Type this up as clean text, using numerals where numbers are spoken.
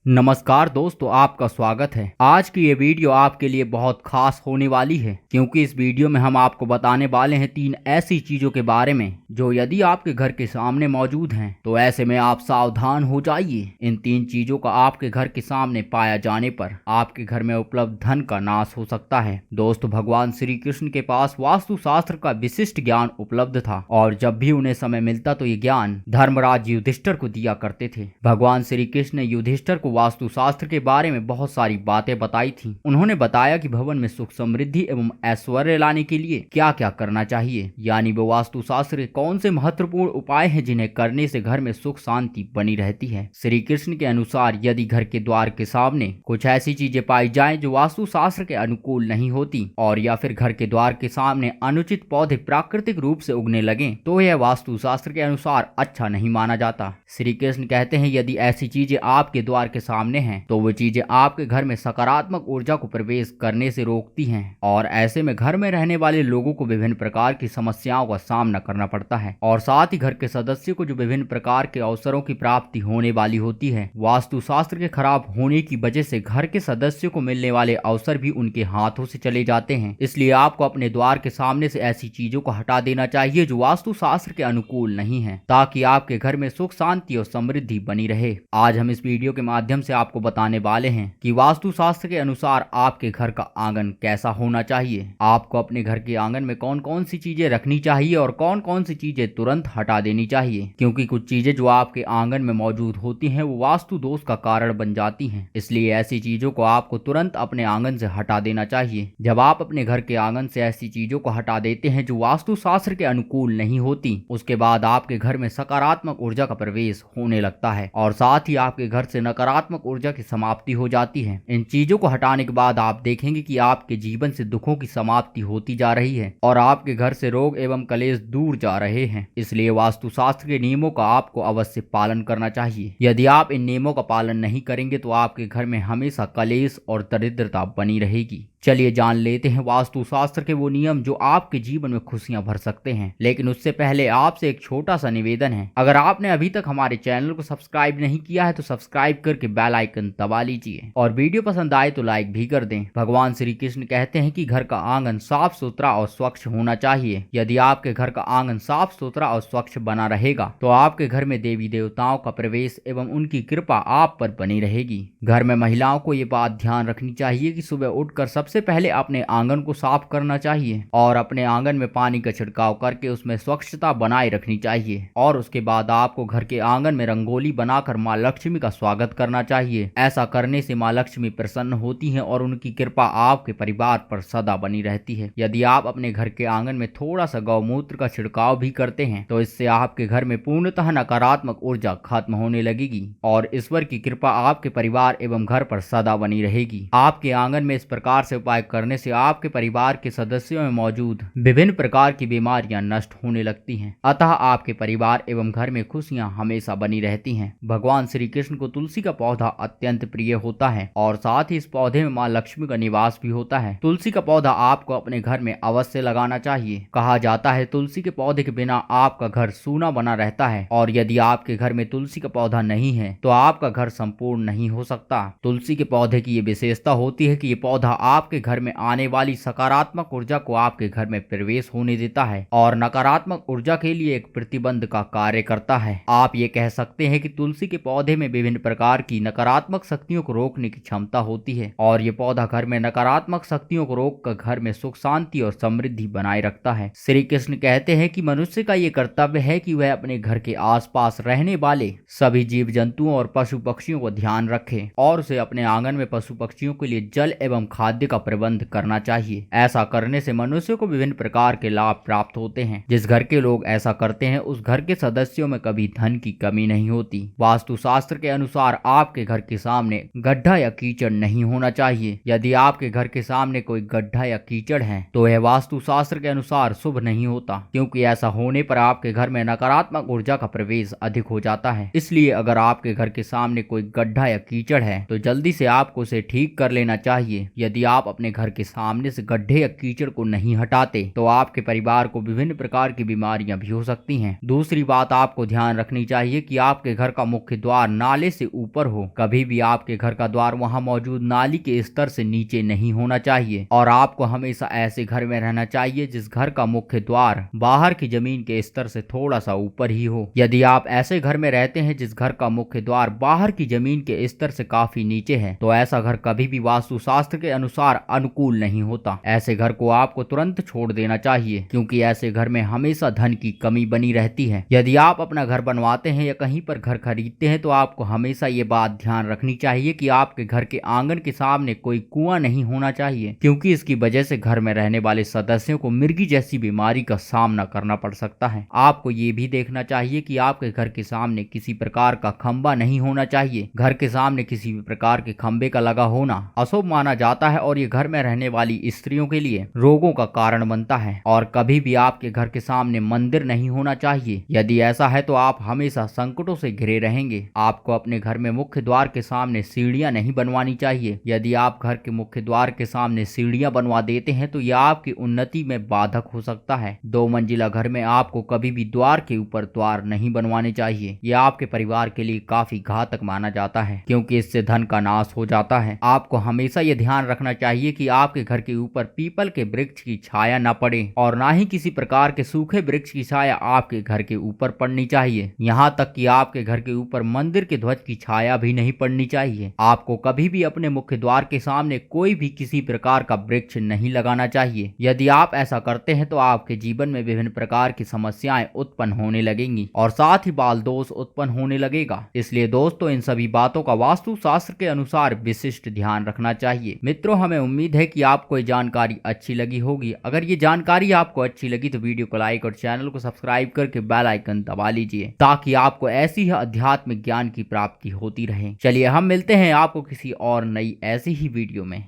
नमस्कार दोस्तों, आपका स्वागत है। आज की ये वीडियो आपके लिए बहुत खास होने वाली है क्योंकि इस वीडियो में हम आपको बताने वाले हैं 3 ऐसी चीजों के बारे में जो यदि आपके घर के सामने मौजूद हैं तो ऐसे में आप सावधान हो जाइए। इन 3 चीजों का आपके घर के सामने पाया जाने पर आपके घर में उपलब्ध धन का नाश हो सकता है। दोस्तों, भगवान श्री कृष्ण के पास वास्तु शास्त्र का विशिष्ट ज्ञान उपलब्ध था और जब भी उन्हें समय मिलता तो ये ज्ञान धर्मराज युधिष्ठिर को दिया करते थे। भगवान श्री कृष्ण ने युधिष्ठिर को वास्तुशास्त्र के बारे में बहुत सारी बातें बताई थी। उन्होंने बताया कि भवन में सुख समृद्धि एवं ऐश्वर्य लाने के लिए क्या क्या करना चाहिए, यानी वो वास्तुशास्त्र के कौन से महत्वपूर्ण उपाय हैं जिन्हें करने से घर में सुख शांति बनी रहती है। श्री कृष्ण के अनुसार यदि घर के द्वार के सामने कुछ ऐसी चीजें पाई जाएं जो वास्तुशास्त्र के अनुकूल नहीं होती और या फिर घर के द्वार के सामने अनुचित पौधे प्राकृतिक रूप से उगने लगे तो यह वास्तुशास्त्र के अनुसार अच्छा नहीं माना जाता। श्री कृष्ण कहते हैं यदि ऐसी चीजें आपके द्वार के सामने हैं तो वो चीजें आपके घर में सकारात्मक ऊर्जा को प्रवेश करने से रोकती हैं और ऐसे में घर में रहने वाले लोगों को विभिन्न प्रकार की समस्याओं का सामना करना पड़ता है और साथ ही घर के सदस्यों को जो विभिन्न प्रकार के अवसरों की प्राप्ति होने वाली होती है। वास्तुशास्त्र के खराब होने की वजह से घर के सदस्यों को मिलने वाले अवसर भी उनके हाथों से चले जाते हैं। इसलिए आपको अपने द्वार के सामने से ऐसी चीजों को हटा देना चाहिए जो वास्तुशास्त्र के अनुकूल नहीं है, ताकि आपके घर में सुख शांति और समृद्धि बनी रहे। आज हम इस वीडियो के माध्यम से आपको बताने वाले हैं कि वास्तुशास्त्र के अनुसार आपके घर का आंगन कैसा होना चाहिए। आपको अपने घर के आंगन में कौन कौन सी चीजें रखनी चाहिए और कौन कौन सी चीजें तुरंत हटा देनी चाहिए, क्योंकि कुछ चीजें जो आपके आंगन में मौजूद होती हैं वो वास्तु दोष का कारण बन जाती हैं। इसलिए ऐसी चीजों को आपको तुरंत अपने आंगन से हटा देना चाहिए। जब आप अपने घर के आंगन से ऐसी चीजों को हटा देते हैं जो वास्तुशास्त्र के अनुकूल नहीं होती, उसके बाद आपके घर में सकारात्मक ऊर्जा का प्रवेश होने लगता है और साथ ही आपके घर से नकारात्मक ऊर्जा की समाप्ति हो जाती है। इन चीजों को हटाने के बाद आप देखेंगे कि आपके जीवन से दुखों की समाप्ति होती जा रही है और आपके घर से रोग एवं कलेश दूर जा रहे हैं। इसलिए वास्तुशास्त्र के नियमों का आपको अवश्य पालन करना चाहिए। यदि आप इन नियमों का पालन नहीं करेंगे तो आपके घर में हमेशा कलेश और दरिद्रता बनी रहेगी। चलिए जान लेते हैं वास्तुशास्त्र के वो नियम जो आपके जीवन में खुशियां भर सकते हैं। लेकिन उससे पहले आपसे एक छोटा सा निवेदन है, अगर आपने अभी तक हमारे चैनल को सब्सक्राइब नहीं किया है तो सब्सक्राइब करके बेल आइकन दबा लीजिए और वीडियो पसंद आए तो लाइक भी कर दें। भगवान श्री कृष्ण कहते हैं कि घर का आंगन साफ सुथरा और स्वच्छ होना चाहिए। यदि आपके घर का आंगन साफ सुथरा और स्वच्छ बना रहेगा तो आपके घर में देवी देवताओं का प्रवेश एवं उनकी कृपा आप पर बनी रहेगी। घर में महिलाओं को ये बात ध्यान रखनी चाहिए कि सुबह उठकर सबसे पहले अपने आंगन को साफ करना चाहिए और अपने आंगन में पानी का छिड़काव करके उसमें स्वच्छता बनाए रखनी चाहिए और उसके बाद आपको घर के आंगन में रंगोली बनाकर माँ लक्ष्मी का स्वागत करना चाहिए। ऐसा करने से माँ लक्ष्मी प्रसन्न होती हैं और उनकी कृपा आपके परिवार पर सदा बनी रहती है। यदि आप अपने घर के आंगन में थोड़ा सा गौमूत्र का छिड़काव भी करते हैं तो इससे आपके घर में पूर्णतः नकारात्मक ऊर्जा खत्म होने लगेगी और ईश्वर की कृपा आपके परिवार एवं घर पर सदा बनी रहेगी। आपके आंगन में इस प्रकार से उपाय करने से आपके परिवार के सदस्यों में मौजूद विभिन्न प्रकार की बीमारियां नष्ट होने लगती हैं। अतः आपके परिवार एवं घर में खुशियां हमेशा बनी रहती हैं। भगवान श्री कृष्ण को तुलसी का पौधा अत्यंत प्रिय होता है और साथ ही इस पौधे में माँ लक्ष्मी का निवास भी होता है। तुलसी का पौधा आपको अपने घर में अवश्य लगाना चाहिए। कहा जाता है तुलसी के पौधे के बिना आपका घर सूना बना रहता है और यदि आपके घर में तुलसी का पौधा नहीं है तो आपका घर संपूर्ण नहीं हो सकता। तुलसी के पौधे की ये विशेषता होती है कि ये पौधा आपके घर में आने वाली सकारात्मक ऊर्जा को आपके घर में प्रवेश होने देता है और नकारात्मक ऊर्जा के लिए एक प्रतिबंध का कार्य करता है। आप ये कह सकते हैं कि तुलसी के पौधे में विभिन्न प्रकार की नकारात्मक शक्तियों को रोकने की क्षमता होती है और ये पौधा घर में नकारात्मक शक्तियों को रोककर घर में सुख शांति और समृद्धि बनाए रखता है। श्री कृष्ण कहते हैं कि मनुष्य का ये कर्तव्य है कि वह अपने घर के आसपास रहने वाले सभी जीव जंतुओं और पशु पक्षियों को ध्यान रखे और उसे अपने आंगन में पशु पक्षियों के लिए जल एवं खाद्य का प्रबंध करना चाहिए। ऐसा करने से मनुष्य को विभिन्न प्रकार के लाभ प्राप्त होते हैं। जिस घर के लोग ऐसा करते हैं उस घर के सदस्यों में कभी धन की कमी नहीं होती। वास्तुशास्त्र के अनुसार आपके घर के सामने गड्ढा या कीचड़ नहीं होना चाहिए। यदि आपके घर के सामने कोई गड्ढा या कीचड़ है तो यह वास्तुशास्त्र के अनुसार शुभ नहीं होता, क्योंकि ऐसा होने पर आपके घर में नकारात्मक ऊर्जा का प्रवेश अधिक हो जाता है। इसलिए अगर आपके घर के सामने कोई गड्ढा या कीचड़ है तो जल्दी से आपको उसे ठीक कर लेना चाहिए। यदि आप आप अपने घर के सामने से गड्ढे या कीचड़ को नहीं हटाते तो आपके परिवार को विभिन्न प्रकार की बीमारियां भी हो सकती हैं। दूसरी बात आपको ध्यान रखनी चाहिए कि आपके घर का मुख्य द्वार नाले से ऊपर हो। कभी भी आपके घर का द्वार वहां मौजूद नाली के स्तर से नीचे नहीं होना चाहिए और आपको हमेशा ऐसे घर में रहना चाहिए जिस घर का मुख्य द्वार बाहर की जमीन के स्तर से थोड़ा सा ऊपर ही हो। यदि आप ऐसे घर में रहते हैं जिस घर का मुख्य द्वार बाहर की जमीन के स्तर से काफी नीचे है तो ऐसा घर कभी भी वास्तुशास्त्र के अनुसार अनुकूल नहीं होता। ऐसे घर को आपको तुरंत छोड़ देना चाहिए क्योंकि ऐसे घर में हमेशा धन की कमी बनी रहती है। यदि आप अपना घर बनवाते हैं या कहीं पर घर खरीदते हैं तो आपको हमेशा ये बात ध्यान रखनी चाहिए कि आपके घर के आंगन के सामने कोई कुआं नहीं होना चाहिए क्योंकि इसकी वजह से घर में रहने वाले सदस्यों को मिर्गी जैसी बीमारी का सामना करना पड़ सकता है। आपको ये भी देखना चाहिए कि आपके घर के सामने किसी प्रकार का खंबा नहीं होना चाहिए। घर के सामने किसी भी प्रकार के खंबे का लगा होना अशुभ माना जाता है और ये घर में रहने वाली स्त्रियों के लिए रोगों का कारण बनता है। और कभी भी आपके घर के सामने मंदिर नहीं होना चाहिए। यदि ऐसा है तो आप हमेशा संकटों से घिरे रहेंगे। आपको अपने घर में मुख्य द्वार के सामने सीढ़ियां नहीं बनवानी चाहिए। यदि आप घर के मुख्य द्वार के सामने सीढ़ियां बनवा देते हैं तो यह आपकी उन्नति में बाधक हो सकता है। 2 मंजिला घर में आपको कभी भी द्वार के ऊपर द्वार नहीं बनवाने चाहिए। यह आपके परिवार के लिए काफी घातक माना जाता है क्योंकि इससे धन का नाश हो जाता है। आपको हमेशा यह ध्यान रखना चाहिए कि आपके घर के ऊपर पीपल के वृक्ष की छाया न पड़े और ना ही किसी प्रकार के सूखे वृक्ष की छाया आपके घर के ऊपर पड़नी चाहिए। यहाँ तक कि आपके घर के ऊपर मंदिर के ध्वज की छाया भी नहीं पड़नी चाहिए। आपको कभी भी अपने मुख्य द्वार के सामने कोई भी किसी प्रकार का वृक्ष नहीं लगाना चाहिए। यदि आप ऐसा करते हैं तो आपके जीवन में विभिन्न प्रकार की समस्याएं उत्पन्न होने लगेंगी और साथ ही बाल दोष उत्पन्न होने लगेगा। इसलिए दोस्तों इन सभी बातों का वास्तु शास्त्र के अनुसार विशिष्ट ध्यान रखना चाहिए। मित्रों हमें उम्मीद है कि आपको ये जानकारी अच्छी लगी होगी। अगर ये जानकारी आपको अच्छी लगी तो वीडियो को लाइक और चैनल को सब्सक्राइब करके बेल आइकन दबा लीजिए ताकि आपको ऐसी ही अध्यात्मिक ज्ञान की प्राप्ति होती रहे। चलिए हम मिलते हैं आपको किसी और नई ऐसी ही वीडियो में।